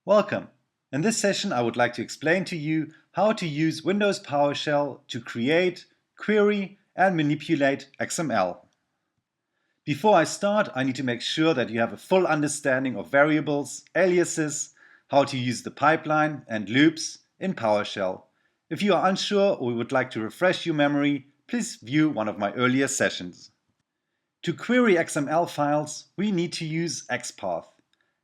Welcome! In this session I would like to explain to you how to use Windows PowerShell to create, query and manipulate XML. Before I start, I need to make sure that you have a full understanding of variables, aliases, how to use the pipeline and loops in PowerShell. If you are unsure or would like to refresh your memory, please view one of my earlier sessions. To query XML files, we need to use XPath.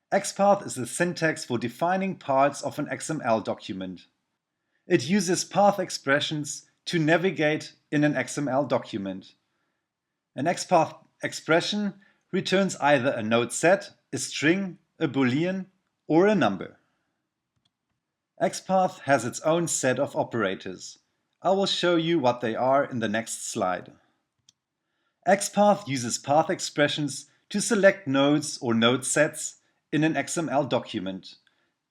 XPath is the syntax for defining parts of an XML document. It uses path expressions to navigate in an XML document. An XPath expression returns either a node set, a string, a boolean, or a number. XPath has its own set of operators. I will show you what they are in the next slide. XPath uses path expressions to select nodes or node sets in an XML document.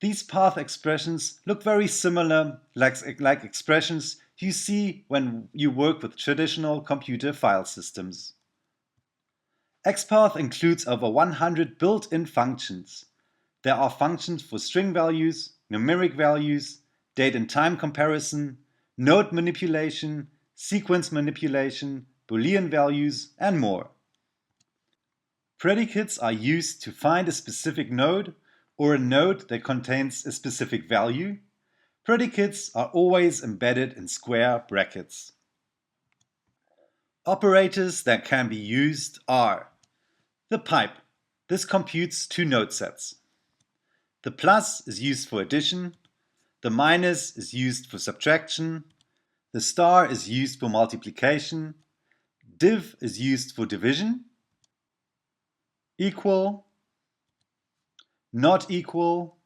These path expressions look very similar like expressions you see when you work with traditional computer file systems. XPath includes over 100 built-in functions. There are functions for string values, numeric values, date and time comparison, node manipulation, sequence manipulation, Boolean values, and more. Predicates are used to find a specific node or a node that contains a specific value. Predicates are always embedded in square brackets. Operators that can be used are the pipe. This computes two node sets. The plus is used for addition. The minus is used for subtraction. The star is used for multiplication. Div is used for division. Equal, not equal,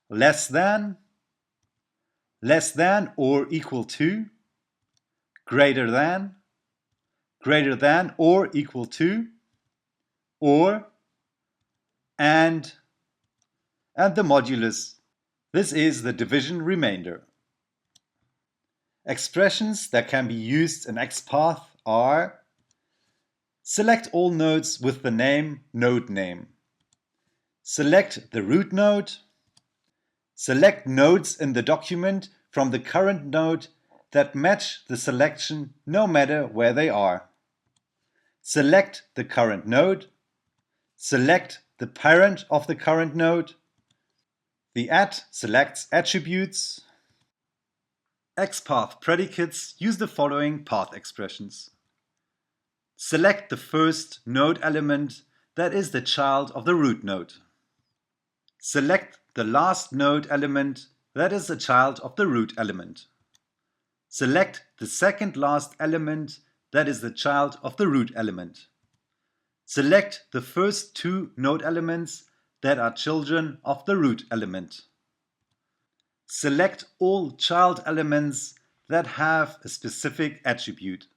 less than or equal to, greater than or equal to, or, and the modulus. This is the division remainder. Expressions that can be used in XPath are: select all nodes with the name node name. Select the root node. Select nodes in the document from the current node that match the selection no matter where they are. Select the current node. Select the parent of the current node. The selects attributes. XPath predicates use the following path expressions. Select the first node element that is the child of the root node. Select the last node element that is the child of the root element. Select the second last element that is the child of the root element. Select the first two node elements that are children of the root element. Select all child elements that have a specific attribute.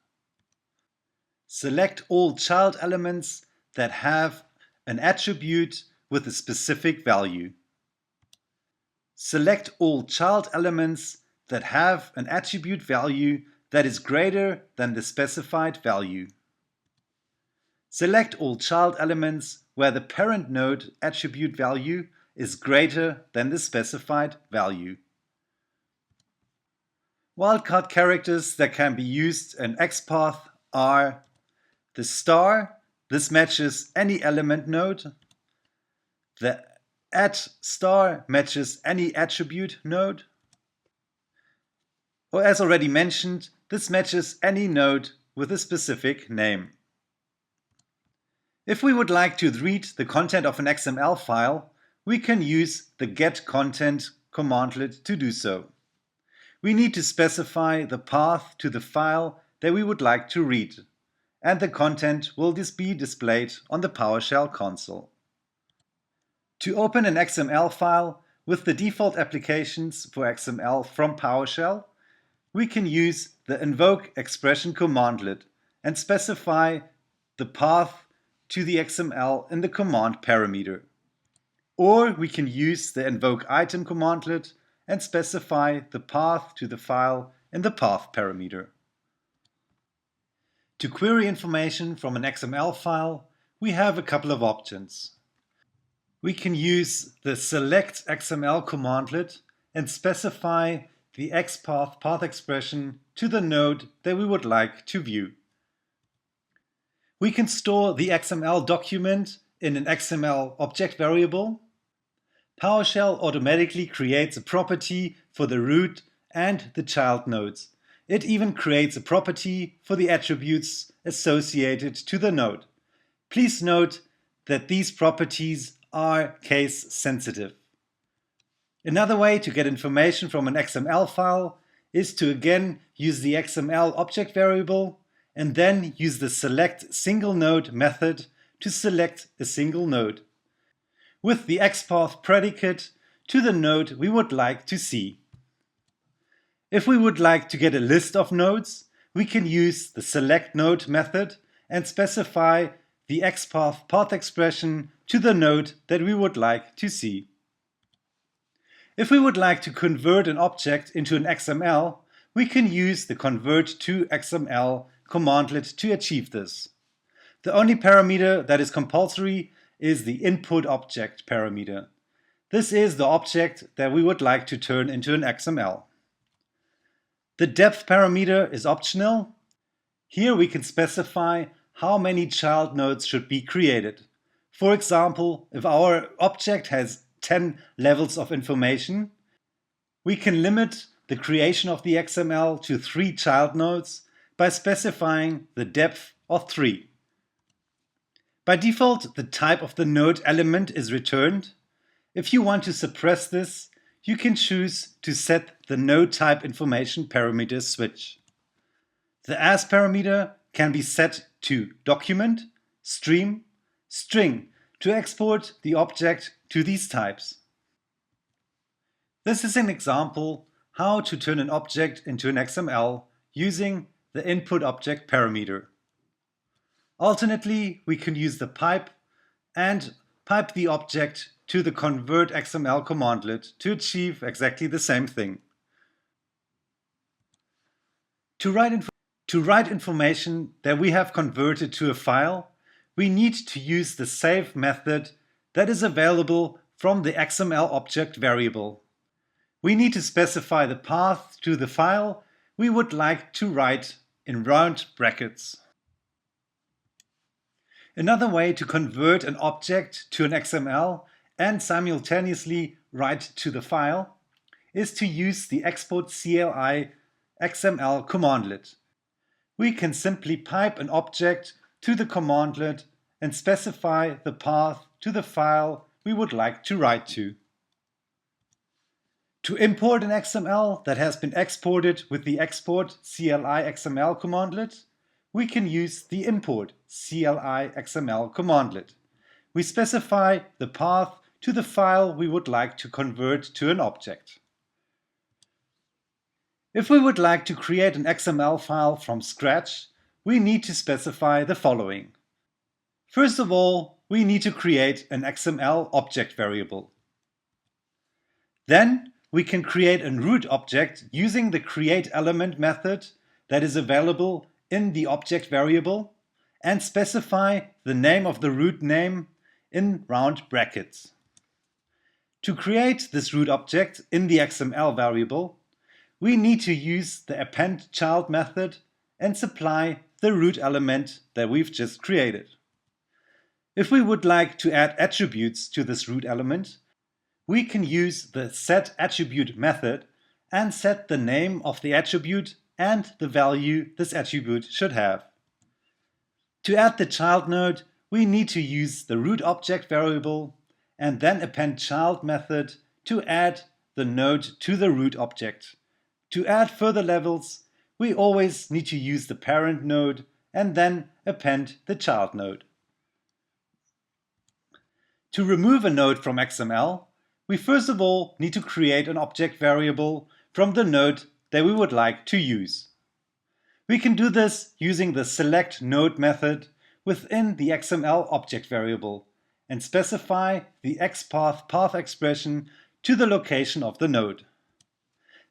Select all child elements that have an attribute with a specific value. Select all child elements that have an attribute value that is greater than the specified value. Select all child elements where the parent node attribute value is greater than the specified value. Wildcard characters that can be used in XPath are the star. This matches any element node. The @* matches any attribute node. Or as already mentioned, this matches any node with a specific name. If we would like to read the content of an XML file, we can use the getContent commandlet to do so. We need to specify the path to the file that we would like to read, and the content will be displayed on the PowerShell console. To open an XML file with the default applications for XML from PowerShell, we can use the Invoke-Expression commandlet and specify the path to the XML in the command parameter. Or we can use the Invoke-Item commandlet and specify the path to the file in the path parameter. To query information from an XML file, we have a couple of options. we can use the Select-Xml commandlet and specify the XPath path expression to the node that we would like to view. We can store the XML document in an XML object variable. PowerShell automatically creates a property for the root and the child nodes. It even creates a property for the attributes associated to the node. Please note that these properties are case sensitive. Another way to get information from an XML file is to again use the XML object variable and then use the select single node method to select a single node with the XPath predicate to the node we would like to see. If we would like to get a list of nodes, we can use the select node method and specify the XPath path expression to the node that we would like to see. If we would like to convert an object into an XML, we can use the ConvertTo-Xml commandlet to achieve this. The only parameter that is compulsory is the input object parameter. This is the object that we would like to turn into an XML. The depth parameter is optional. Here we can specify how many child nodes should be created. For example, if our object has 10 levels of information, we can limit the creation of the XML to 3 child nodes by specifying the depth of 3. By default, the type of the node element is returned. If you want to suppress this, you can choose to set the node type information parameter switch. The as parameter can be set to document, stream, string to export the object to these types. This is an example how to turn an object into an XML using the input object parameter. Alternately, we can use the pipe and pipe the object to the ConvertXml commandlet to achieve exactly the same thing. To write information that we have converted to a file, we need to use the save method that is available from the XML object variable. We need to specify the path to the file we would like to write in round brackets. Another way to convert an object to an XML and simultaneously write to the file is to use the Export-CLI XML commandlet. We can simply pipe an object to the commandlet and specify the path to the file we would like to write to. To import an XML that has been exported with the Export-CLI XML commandlet, we can use the Import-CLI XML commandlet. We specify the path to the file we would like to convert to an object. If we would like to create an XML file from scratch, we need to specify the following. First of all, we need to create an XML object variable. Then we can create a root object using the createElement method that is available in the object variable and specify the name of the root name in round brackets. To create this root object in the XML variable, we need to use the appendChild method and supply the root element that we've just created. If we would like to add attributes to this root element, we can use the setAttribute method and set the name of the attribute and the value this attribute should have. To add the child node, we need to use the root object variable and then appendChild method to add the node to the root object. To add further levels, we always need to use the parent node and then append the child node. To remove a node from XML, we first of all need to create an object variable from the node that we would like to use. We can do this using the selectNode method within the XML object variable and specify the XPath path expression to the location of the node.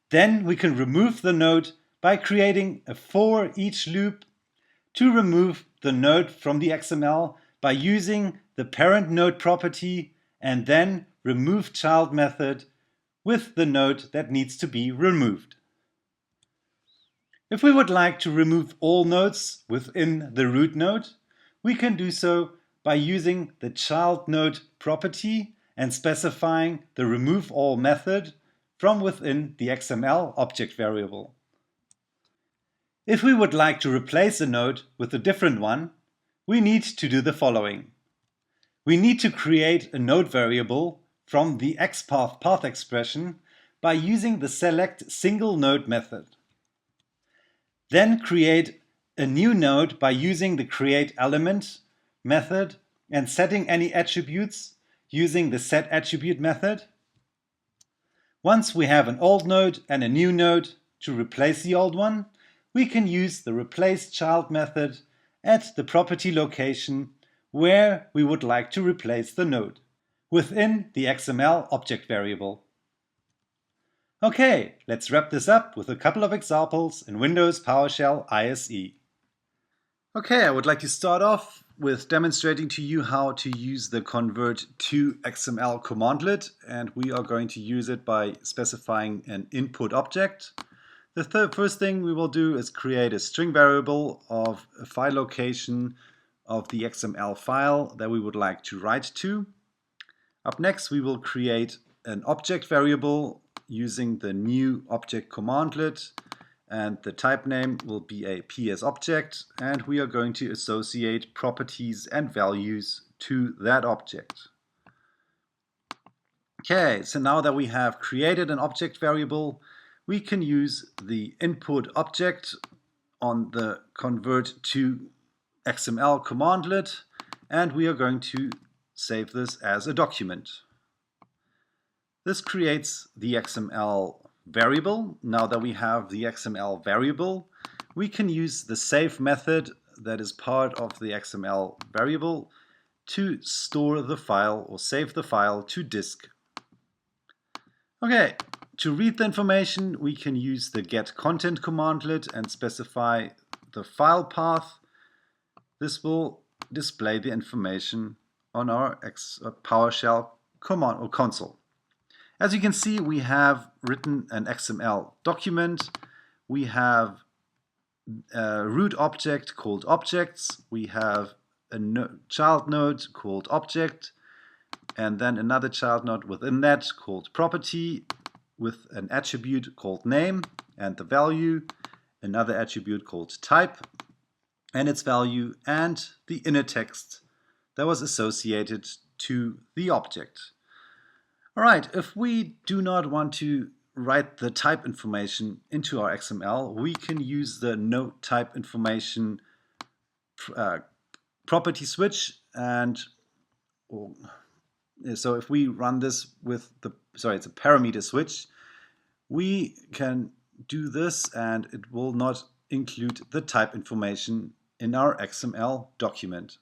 Then we can remove the node by creating a for each loop to remove the node from the XML by using the parent node property and then remove child method with the node that needs to be removed. If we would like to remove all nodes within the root node, we can do so by using the child node property and specifying the remove all method from within the XML object variable. If we would like to replace a node with a different one, we need to do the following. We need to create a node variable from the XPath path expression by using the select single node method. Then create a new node by using the create element method and setting any attributes using the set attribute method. Once we have an old node and a new node to replace the old one, we can use the replace child method at the property location where we would like to replace the node within the XML object variable. Okay, let's wrap this up with a couple of examples in Windows PowerShell ISE. Okay, I would like to start off with demonstrating to you how to use the ConvertTo-Xml commandlet, and we are going to use it by specifying an input object. The first thing we will do is create a string variable of a file location of the XML file that we would like to write to. Up next, we will create an object variable using the new object commandlet, and the type name will be a PS object, and we are going to associate properties and values to that object. Okay, so now that we have created an object variable, we can use the input object on the ConvertTo-Xml commandlet, and we are going to save this as a document. This creates the XML variable. Now that we have the XML variable, we can use the save method that is part of the XML variable to store the file or save the file to disk. Okay, to read the information, we can use the getContent commandlet and specify the file path. This will display the information on our PowerShell command or console. As you can see, we have written an XML document. We have a root object called objects. We have a child node called object, and then another child node within that called property with an attribute called name and the value, another attribute called type and its value, and the inner text that was associated to the object. All right, if we do not want to write the type information into our XML, we can use the node type information property switch, and so if we run this with it's a parameter switch, we can do this and it will not include the type information in our XML document.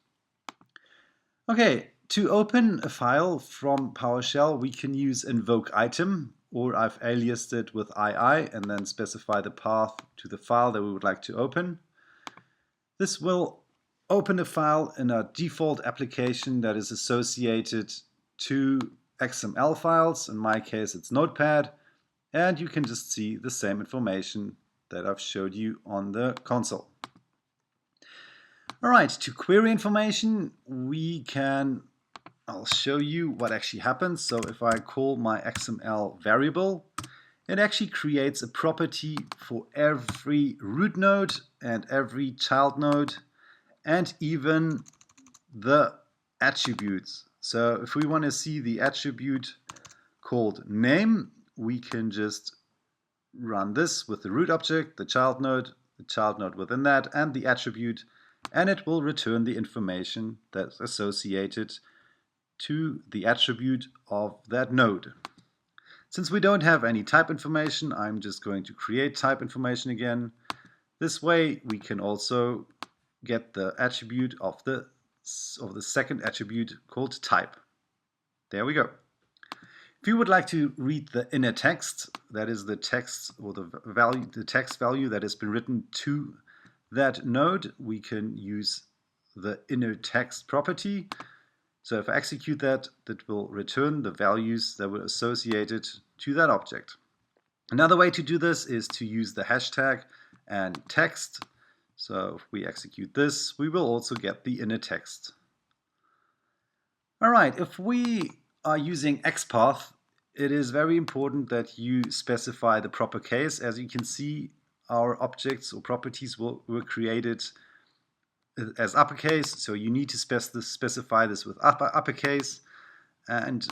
Okay, to open a file from PowerShell, we can use Invoke-Item, or I've aliased it with II and then specify the path to the file that we would like to open. This will open a file in a default application that is associated to XML files. In my case, it's Notepad, and you can just see the same information that I've showed you on the console. All right, to query information, I'll show you what actually happens. So if I call my XML variable, it actually creates a property for every root node and every child node, and even the attributes. So if we want to see the attribute called name, we can just run this with the root object, the child node within that, and the attribute, and it will return the information that's associated to the attribute of that node. Since we don't have any type information, I'm just going to create type information again. This way we can also get the attribute of the second attribute called type. There we go. If you would like to read the inner text, that is the text or the text value that has been written to that node, we can use the inner text property. So if I execute that, that will return the values that were associated to that object. Another way to do this is to use the hashtag and text. So if we execute this, we will also get the inner text. All right, if we are using XPath, it is very important that you specify the proper case. As you can see, our objects or properties were created as uppercase, so you need to specify this with uppercase and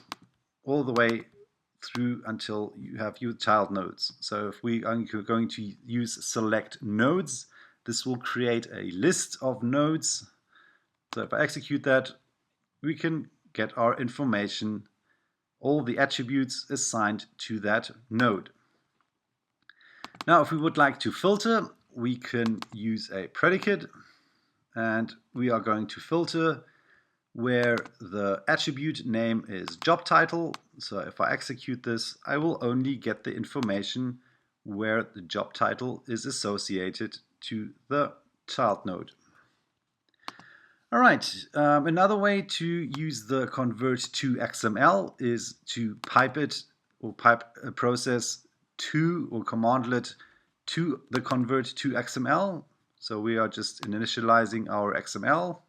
all the way through until you have your child nodes. So if we are going to use select nodes, this will create a list of nodes. So if I execute that, we can get our information, all the attributes assigned to that node. Now if we would like to filter, we can use a predicate, and we are going to filter where the attribute name is job title. So if I execute this, I will only get the information where the job title is associated to the child node. All right, another way to use the ConvertTo-Xml is to pipe it or pipe a process to or commandlet to the ConvertTo-Xml. So we are just initializing our XML.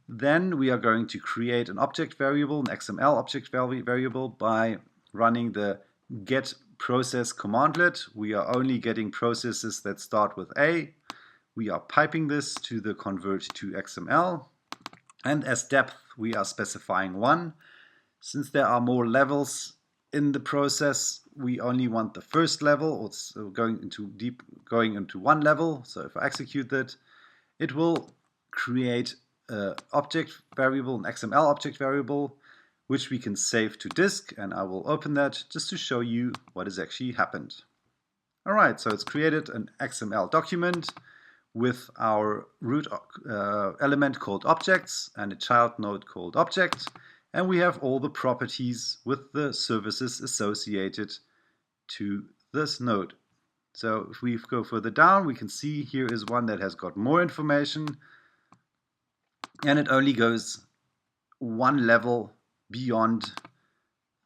Then we are going to create an object variable, an XML object variable, by running the get process commandlet. We are only getting processes that start with A. We are piping this to the ConvertTo-Xml. And as depth, we are specifying 1. Since there are more levels in the process, we only want the first level, so going into one level. So if I execute that, it will create an object variable, an XML object variable, which we can save to disk, and I will open that just to show you what has actually happened. All right, so it's created an XML document with our root element called objects and a child node called object. And we have all the properties with the services associated to this node. So if we go further down, we can see here is one that has got more information, and it only goes one level beyond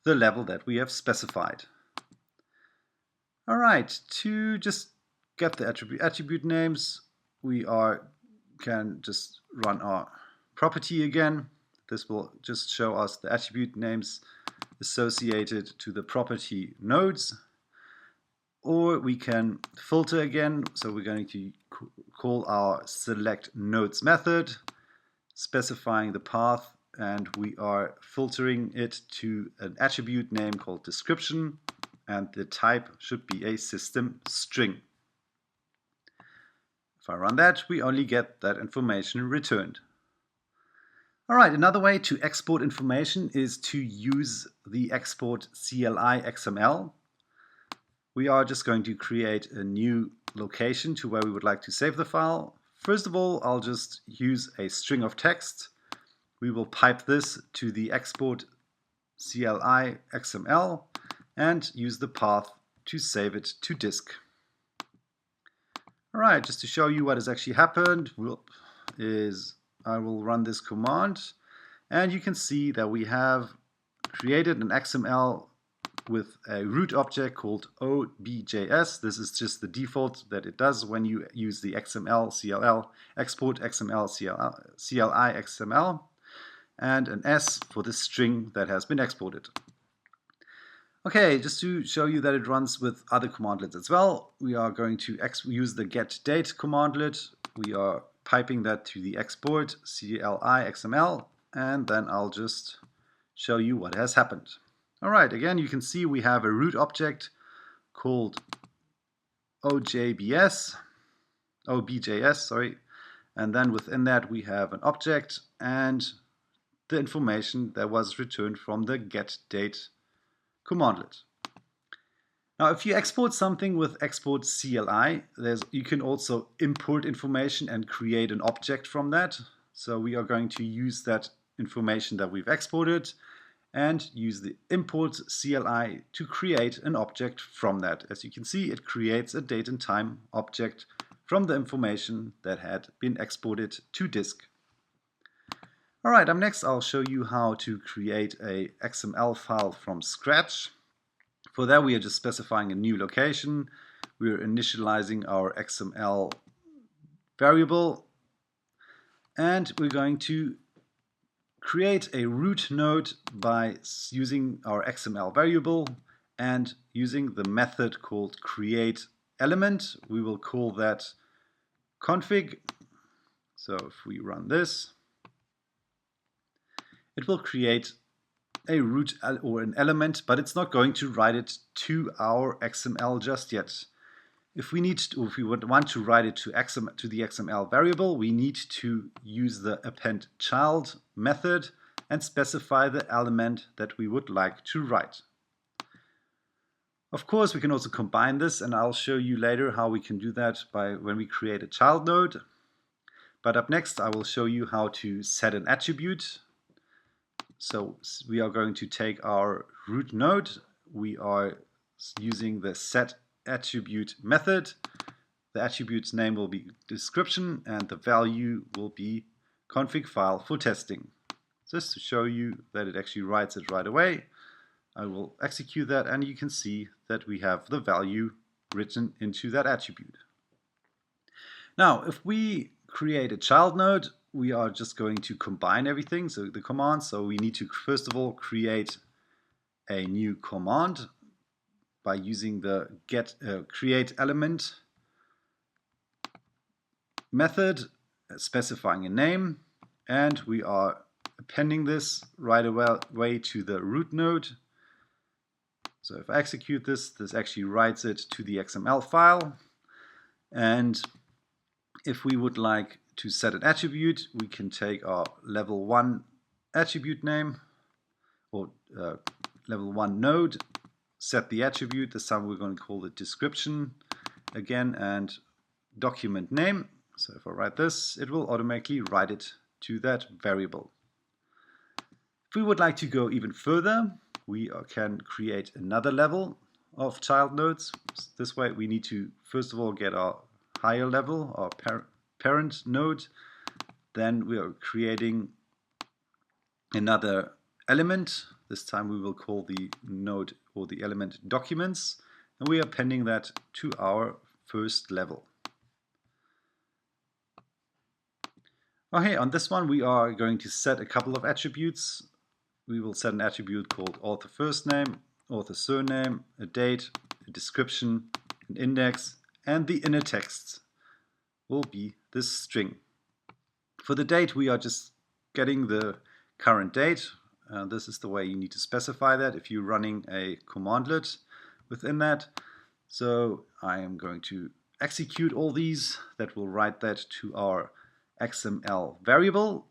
the level that we have specified. All right, to just get the attribute names, we can just run our property again. This will just show us the attribute names associated to the property nodes. Or we can filter again. So we're going to call our select nodes method, specifying the path, and we are filtering it to an attribute name called description, and the type should be a system string. If I run that, we only get that information returned. All right, another way to export information is to use the export CLI XML. We are just going to create a new location to where we would like to save the file. First of all, I'll just use a string of text. We will pipe this to the export CLI XML and use the path to save it to disk. All right, just to show you what has actually happened, I will run this command, and you can see that we have created an XML with a root object called objs. This is just the default that it does when you use the XML CLL Export-Xml CLI XML, and an S for the string that has been exported. Okay, just to show you that it runs with other commandlets as well, we are going to use the getDate commandlet. We are piping that to the export CLI XML, and then I'll just show you what has happened. All right, again, you can see we have a root object called objs, and then within that we have an object and the information that was returned from the getDate commandlet. Now, if you export something with export CLI, you can also import information and create an object from that. So we are going to use that information that we've exported and use the import CLI to create an object from that. As you can see, it creates a date and time object from the information that had been exported to disk. Alright, up next I'll show you how to create a XML file from scratch. For that we are just specifying a new location. We're initializing our XML variable, and we're going to create a root node by using our XML variable and using the method called createElement. We will call that config. So if we run this, it will create a root or an element, but it's not going to write it to our XML just yet. If we would want to write it to the XML variable, we need to use the append child method and specify the element that we would like to write. Of course, we can also combine this, and I'll show you later how we can do that when we create a child node. But up next, I will show you how to set an attribute. So we are going to take our root node. We are using the set attribute method. The attribute's name will be description and the value will be config file for testing. Just to show you that it actually writes it right away, I will execute that and you can see that we have the value written into that attribute. Now, if we create a child node, we are just going to combine everything, so the commands. So we need to first of all create a new command by using the createElement method, specifying a name, and we are appending this right away to the root node. So if I execute this, this actually writes it to the XML file. And if we would like to set an attribute, we can take our level 1 attribute name or level 1 node, set the attribute. This time we're going to call it description again, and document name. So if I write this, it will automatically write it to that variable. If we would like to go even further, we can create another level of child nodes. This way we need to first of all get our higher level, our parent node. Then we are creating another element. This time we will call the node or the element documents, and we are appending that to our first level. Okay, on this one we are going to set a couple of attributes. We will set an attribute called author first name, author surname, a date, a description, an index, and the inner text will be this string. For the date, we are just getting the current date. This is the way you need to specify that if you're running a commandlet within that. So I am going to execute all these. That will write that to our XML variable.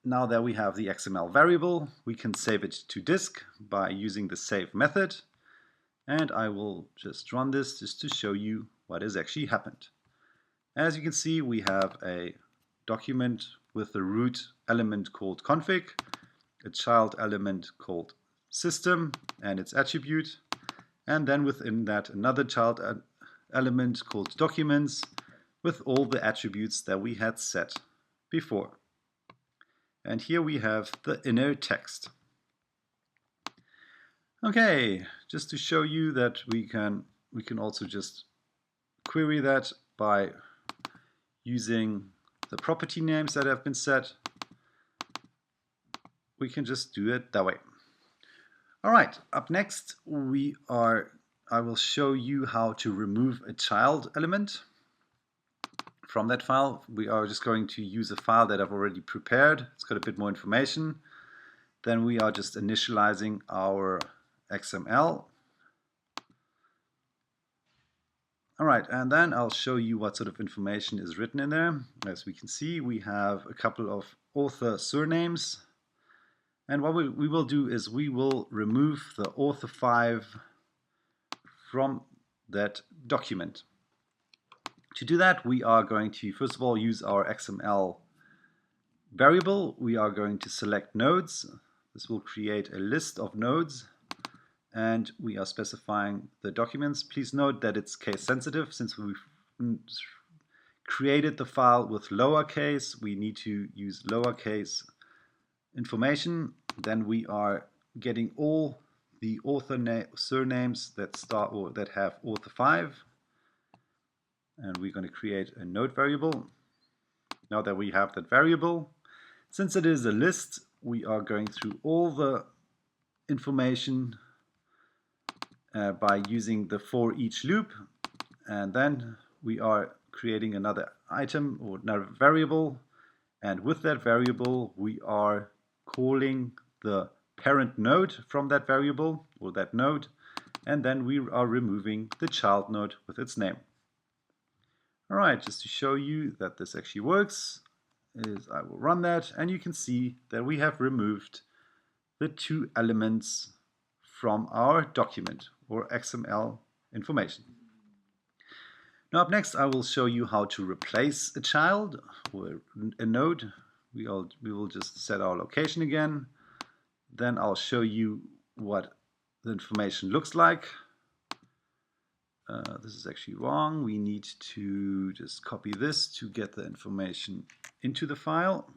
Now that we have the XML variable, we can save it to disk by using the save method. And I will just run this just to show you what has actually happened. As you can see, we have a document with a root element called config, a child element called system and its attribute, and then within that another child element called documents with all the attributes that we had set before. And here we have the inner text. Okay, just to show you that we can also just query that by using the property names that have been set. We can just do it that way. All right, up next I will show you how to remove a child element from that file. We are just going to use a file that I've already prepared. It's got a bit more information. Then we are just initializing our XML. All right, and then I'll show you what sort of information is written in there. As we can see, we have a couple of author surnames. And what we will do is we will remove the author5 from that document. To do that, we are going to first of all use our XML variable. We are going to select nodes. This will create a list of nodes, and we are specifying the documents. Please note that it's case sensitive. Since we've created the file with lowercase, we need to use lowercase information, then we are getting all the author surnames that start or that have author 5, and we're going to create a node variable. Now that we have that variable, since it is a list, we are going through all the information by using the for each loop, and then we are creating another item or another variable, and with that variable we are calling the parent node from that variable or that node, and then we are removing the child node with its name. Alright, just to show you that this actually works, I will run that, and you can see that we have removed the 2 elements from our document or XML information. Now up next I will show you how to replace a child or a node. We will just set our location again. Then I'll show you what the information looks like. This is actually wrong. We need to just copy this to get the information into the file.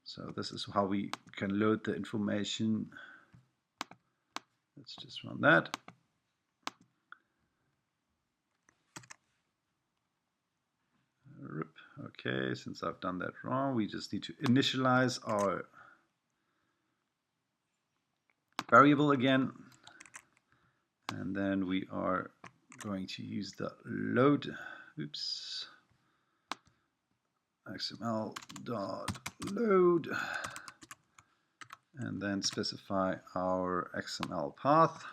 So this is how we can load the information. Let's just run that. Okay, since I've done that wrong, we just need to initialize our variable again. And then we are going to use the load, XML.load, and then specify our XML path.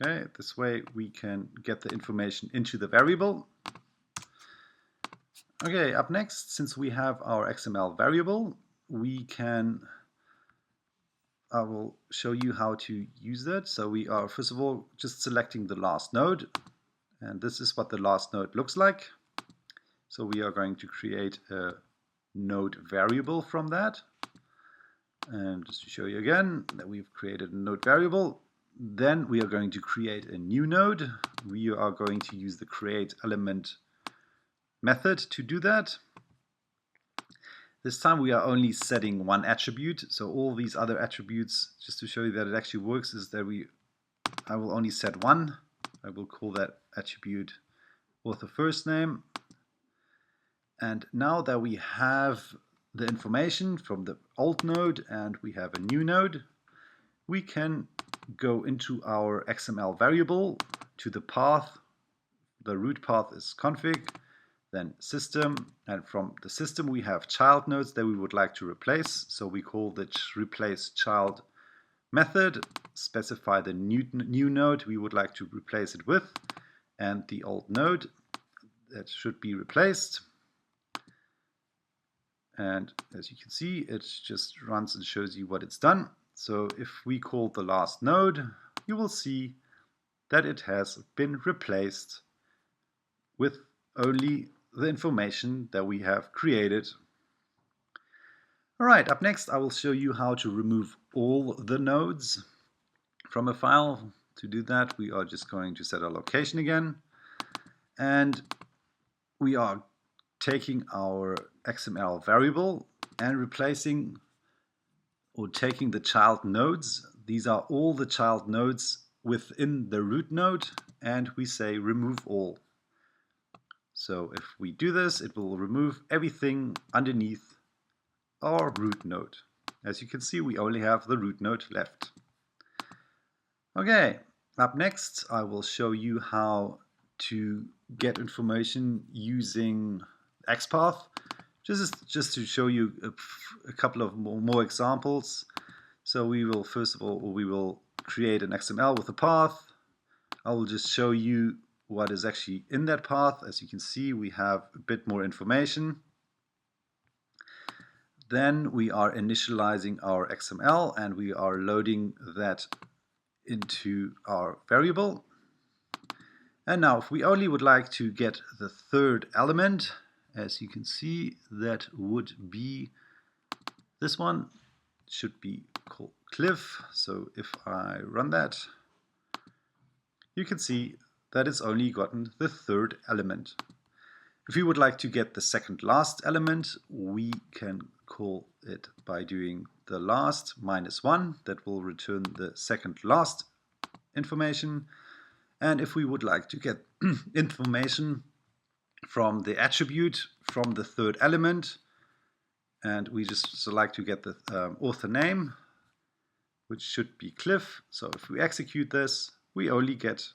Okay, this way we can get the information into the variable. Okay, up next, since we have our XML variable, I will show you how to use that. So we are first of all just selecting the last node, and this is what the last node looks like. So we are going to create a node variable from that. And just to show you again that we've created a node variable, then we are going to create a new node. We are going to use the create element method to do that. This time we are only setting one attribute, so all these other attributes, just to show you that it actually works, is that I will only set one. I will call that attribute author first name. And now that we have the information from the old node and we have a new node, we can go into our XML variable to the path. The root path is config, then system, and from the system we have child nodes that we would like to replace. So we call the replace child method, specify the new node we would like to replace it with, and the old node that should be replaced. And as you can see, it just runs and shows you what it's done. So if we call the last node, you will see that it has been replaced with only the information that we have created. Alright, up next I will show you how to remove all the nodes from a file. To do that, we are just going to set our location again, and we are taking our XML variable and replacing or taking the child nodes. These are all the child nodes within the root node, and we say remove all. So if we do this, it will remove everything underneath our root node. As you can see, we only have the root node left. Okay, up next I will show you how to get information using XPath. Just to show you a couple of more examples. So we will first of all, we will create an XML with a path. I will just show you what is actually in that path. As you can see, we have a bit more information. Then we are initializing our XML and we are loading that into our variable. And now if we only would like to get the third element, as you can see, that would be this one. It should be called Cliff. So if I run that, you can see that it's only gotten the third element. If we would like to get the second last element, we can call it by doing the last -1. That will return the second last information. And if we would like to get information from the attribute from the third element, and we just like to get the author name, which should be Cliff. So if we execute this, we only get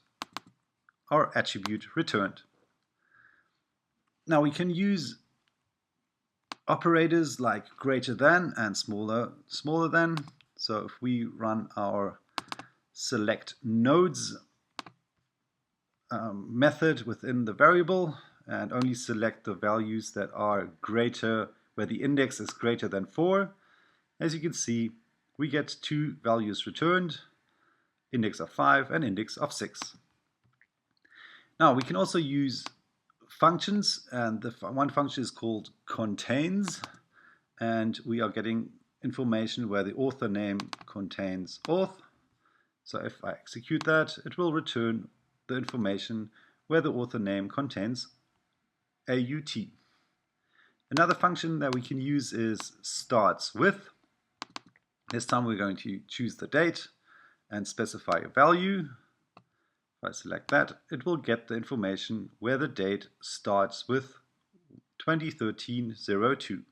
our attribute returned. Now we can use operators like greater than and smaller than. So if we run our select nodes method within the variable and only select the values that are greater, where the index is greater than 4, as you can see, we get two values returned, index of 5 and index of 6. Now we can also use functions, and the one function is called contains, and we are getting information where the author name contains auth. So if I execute that, it will return the information where the author name contains AUT. Another function that we can use is starts with. This time we're going to choose the date and specify a value. If I select that, it will get the information where the date starts with 2013-02.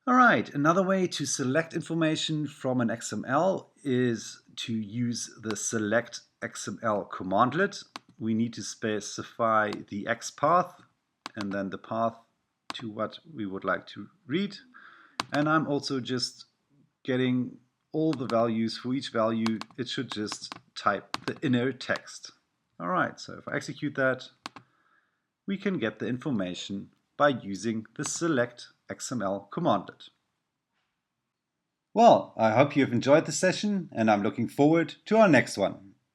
Alright, another way to select information from an XML is to use the Select-Xml commandlet. We need to specify the XPath and then the path to what we would like to read. And I'm also just getting all the values. For each value, it should just type the inner text. Alright, so if I execute that, we can get the information by using the Select-Xml commandlet. Well, I hope you have enjoyed the session, and I'm looking forward to our next one.